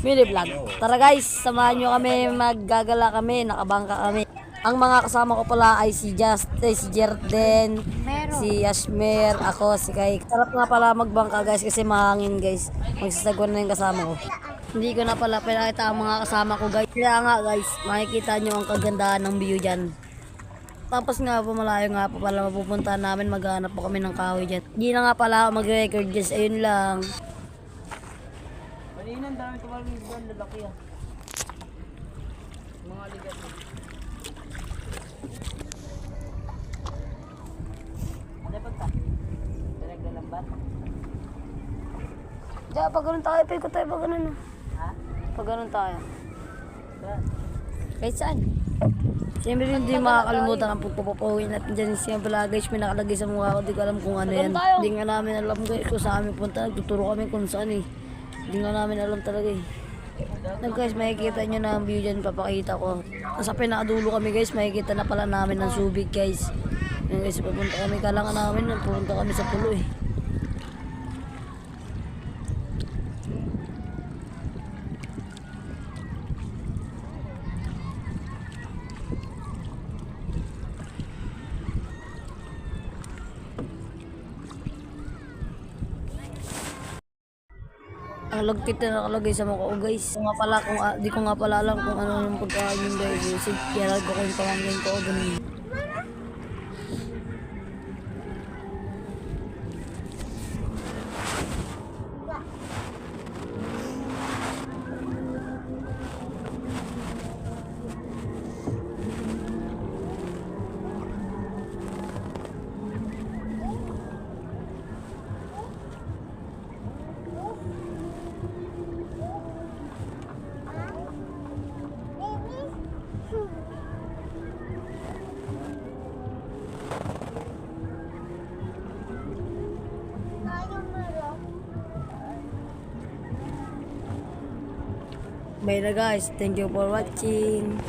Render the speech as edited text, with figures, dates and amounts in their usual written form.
Mini vlog. Tara guys, samahan nyo kami, maggagala kami, nakabangka kami. Ang mga kasama ko pala ay si Justin, si Jerden, si Yashmer, ako, si Kai. Sarap nga pala magbangka guys kasi mahangin guys. Magsasagwan na yung kasama ko. Hindi ko na pala pinakita ang mga kasama ko guys. Kaya nga guys, makikita nyo ang kagandahan ng view dyan. Tapos nga po malayo nga po pala mapupunta namin, maghanap po kami ng kahoy dyan. Hindi na nga pala ako mag-record guys, ayun lang. Kanina ang dami tumalang doon, lalaki ah. Mga ligat mo. Ano pagka? Pinaglalambat? Diyan, pag ganun tayo, pay ko tayo pag ganun. Ha? Pag ganun tayo. Saan? Kahit saan? Siyempre hindi makakalimutan ang pagpapapuhin at dyan siya pala guys, may nakalagay sa mukha ko, di ko alam kung ano yan. Hindi nga namin alam guys kung saan kami punta, tuturo kami kung saan eh. Hindi nga namin alam talaga eh. Na guys, makikita nyo na ang view dyan, papakita ko. Nasa pinakadulo kami guys, makikita na pala namin ang Subic guys. Yan guys, papunta kami, kalangan namin, pupunta kami sa pulo eh. Ang lagkit na nakalagay sa mukha ko guys. Kung nga pala, di ko nga pala alam kung ano yung pagkain yung guys. Kaya ko yung pamangkin ko, ganun. Bye na guys, thank you for watching.